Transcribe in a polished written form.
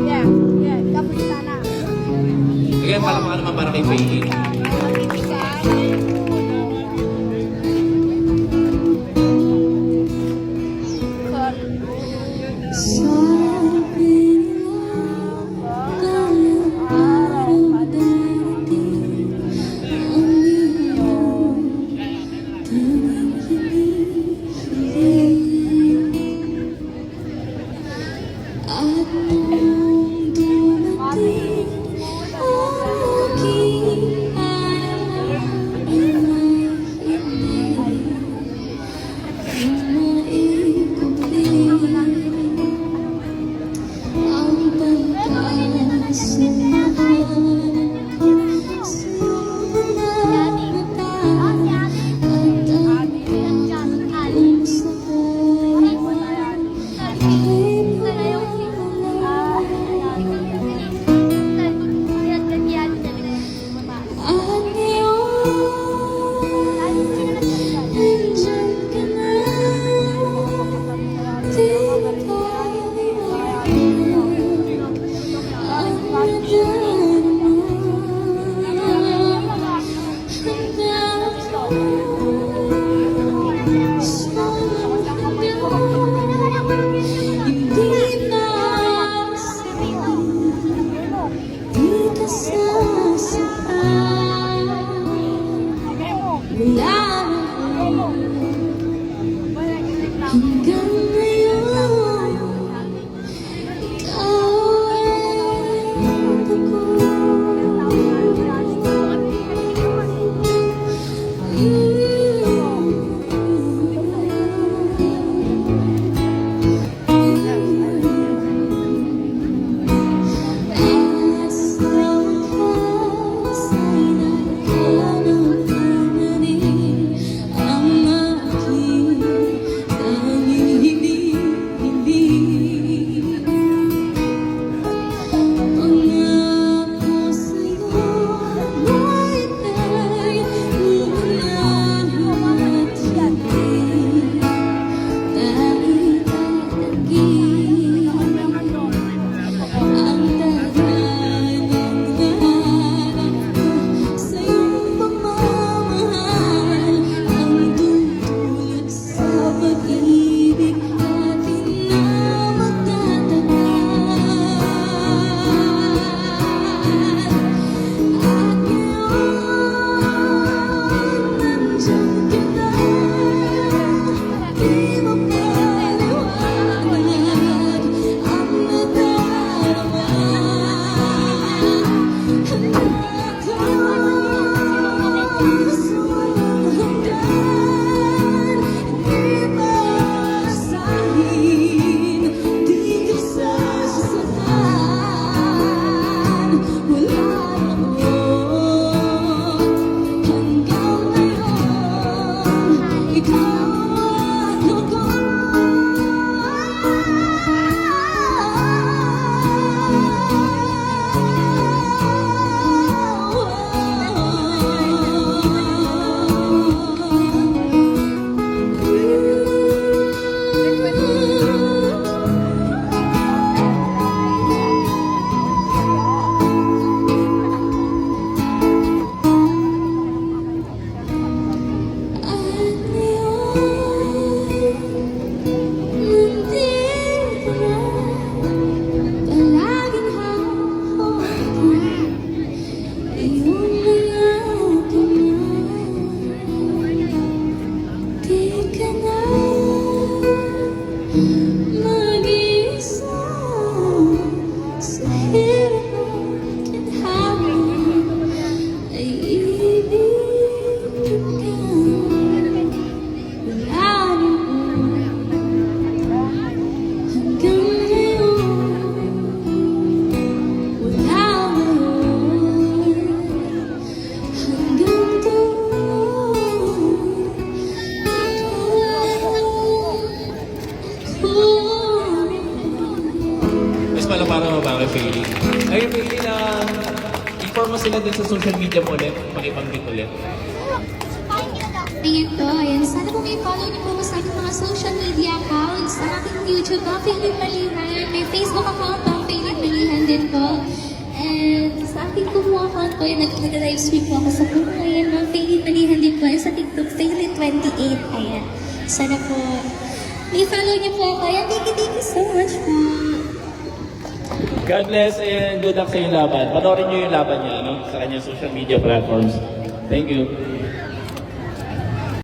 Yeah, yeah. Tapos sana. Kaya palamakan naman para kay Faye. Para Faye. Ayun, Faye, inform mo sila dun sa social media mo ulit, pag-ibanggit ulit. Ayan po, ayan. Sana po may follow niyo po sa aking mga social media accounts. Sa aking YouTube, Faylene Malihan. May Facebook account po, Faylene Malihan din po. And sa aking kumuha account po, yung nag-live stream po ako sa Kumu. Ayan, mga Faylene Malihan din po. And sa TikTok, Faylene28. Ayan. Sana po may follow niyo po ako. Ayan, thank you so much po. God bless and good luck sa yung laban. Panoorin niyo yung laban niya, no? Sa kanyang social media platforms. Thank you.